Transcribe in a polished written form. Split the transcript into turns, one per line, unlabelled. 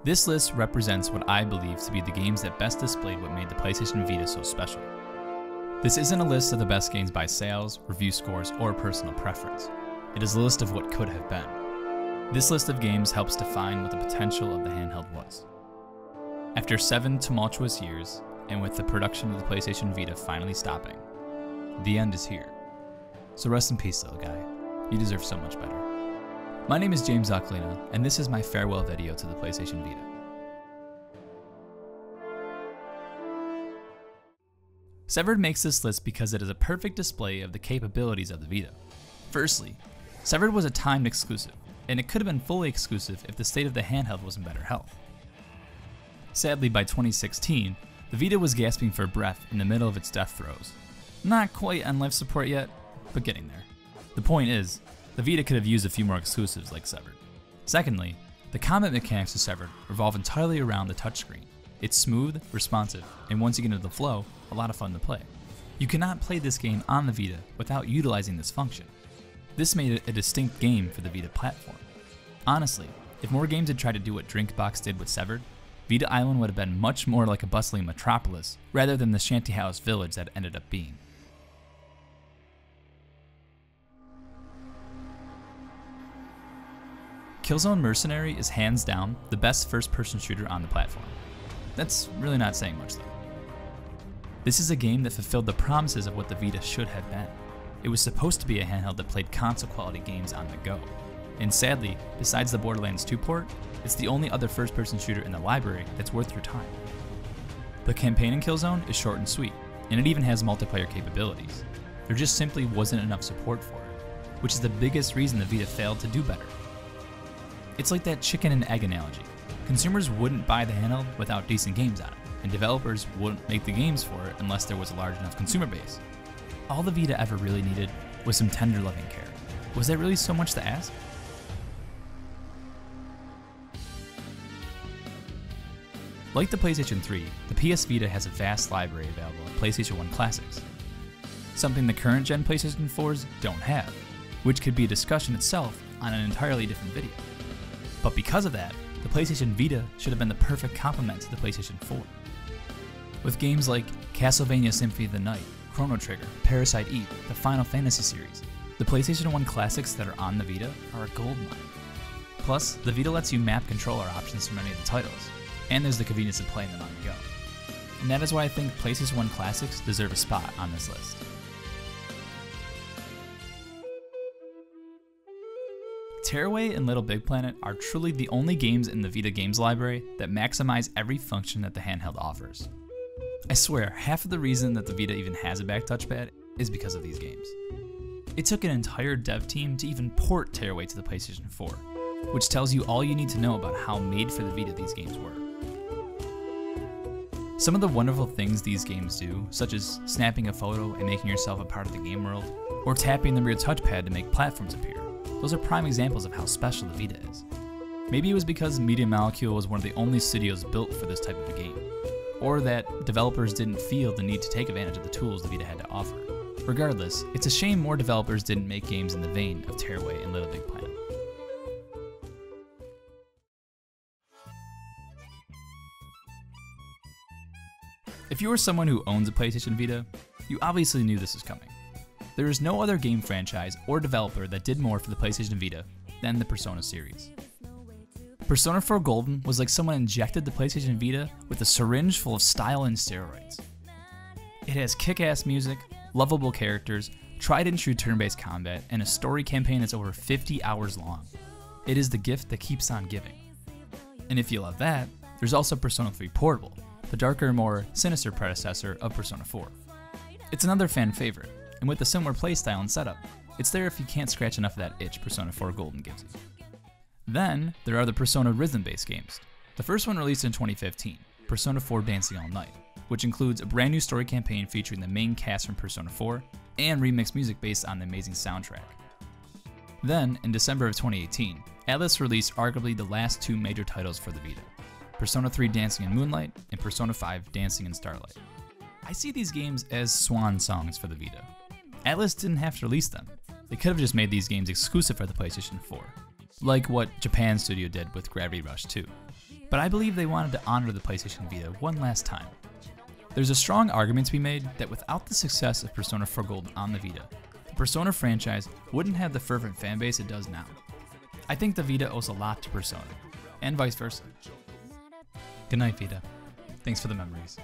This list represents what I believe to be the games that best displayed what made the PlayStation Vita so special. This isn't a list of the best games by sales, review scores, or personal preference. It is a list of what could have been. This list of games helps define what the potential of the handheld was. After 7 tumultuous years, and with the production of the PlayStation Vita finally stopping, the end is here. So rest in peace, little guy. You deserve so much better. My name is James Aquilina, and this is my farewell video to the PlayStation Vita. Severed makes this list because it is a perfect display of the capabilities of the Vita. Firstly, Severed was a timed exclusive, and it could have been fully exclusive if the state of the handheld was in better health. Sadly, by 2016, the Vita was gasping for breath in the middle of its death throes. Not quite on life support yet, but getting there. The point is, the Vita could have used a few more exclusives like Severed. Secondly, the combat mechanics of Severed revolve entirely around the touchscreen. It's smooth, responsive, and once you get into the flow, a lot of fun to play. You cannot play this game on the Vita without utilizing this function. This made it a distinct game for the Vita platform. Honestly, if more games had tried to do what Drinkbox did with Severed, Vita Island would have been much more like a bustling metropolis rather than the shantyhouse village that it ended up being. Killzone Mercenary is hands down the best first-person shooter on the platform. That's really not saying much though. This is a game that fulfilled the promises of what the Vita should have been. It was supposed to be a handheld that played console-quality games on the go. And sadly, besides the Borderlands 2 port, it's the only other first-person shooter in the library that's worth your time. The campaign in Killzone is short and sweet, and it even has multiplayer capabilities. There just simply wasn't enough support for it, which is the biggest reason the Vita failed to do better. It's like that chicken and egg analogy. Consumers wouldn't buy the handheld without decent games on it, and developers wouldn't make the games for it unless there was a large enough consumer base. All the Vita ever really needed was some tender loving care. Was that really so much to ask? Like the PlayStation 3, the PS Vita has a vast library available in PlayStation 1 classics. Something the current gen PlayStation 4s don't have, which could be a discussion itself on an entirely different video. But because of that, the PlayStation Vita should have been the perfect complement to the PlayStation 4. With games like Castlevania Symphony of the Night, Chrono Trigger, Parasite Eve, the Final Fantasy series, the PlayStation 1 classics that are on the Vita are a goldmine. Plus, the Vita lets you map controller options for many of the titles, and there's the convenience of playing them on the go. And that is why I think PlayStation 1 classics deserve a spot on this list. Tearaway and Little Big Planet are truly the only games in the Vita games library that maximize every function that the handheld offers. I swear, half of the reason that the Vita even has a back touchpad is because of these games. It took an entire dev team to even port Tearaway to the PlayStation 4, which tells you all you need to know about how made for the Vita these games were. Some of the wonderful things these games do, such as snapping a photo and making yourself a part of the game world, or tapping the rear touchpad to make platforms appear, those are prime examples of how special the Vita is. Maybe it was because Media Molecule was one of the only studios built for this type of a game, or that developers didn't feel the need to take advantage of the tools the Vita had to offer. Regardless, it's a shame more developers didn't make games in the vein of Tearaway and Little Big Planet. If you are someone who owns a PlayStation Vita, you obviously knew this was coming. There is no other game franchise or developer that did more for the PlayStation Vita than the Persona series. Persona 4 Golden was like someone injected the PlayStation Vita with a syringe full of style and steroids. It has kick-ass music, lovable characters, tried and true turn-based combat, and a story campaign that's over 50 hours long. It is the gift that keeps on giving. And if you love that, there's also Persona 3 Portable, the darker, more sinister predecessor of Persona 4. It's another fan favorite, and with a similar playstyle and setup, it's there if you can't scratch enough of that itch Persona 4 Golden gives you. Then, there are the Persona rhythm-based games. The first one released in 2015, Persona 4 Dancing All Night, which includes a brand new story campaign featuring the main cast from Persona 4, and remixed music based on the amazing soundtrack. Then, in December of 2018, Atlus released arguably the last two major titles for the Vita, Persona 3 Dancing in Moonlight, and Persona 5 Dancing in Starlight. I see these games as swan songs for the Vita. Atlus didn't have to release them. They could have just made these games exclusive for the PlayStation 4, like what Japan Studio did with Gravity Rush 2. but I believe they wanted to honor the PlayStation Vita one last time. There's a strong argument to be made that without the success of Persona 4 Golden on the Vita, the Persona franchise wouldn't have the fervent fanbase it does now. I think the Vita owes a lot to Persona, and vice versa. Good night, Vita. Thanks for the memories.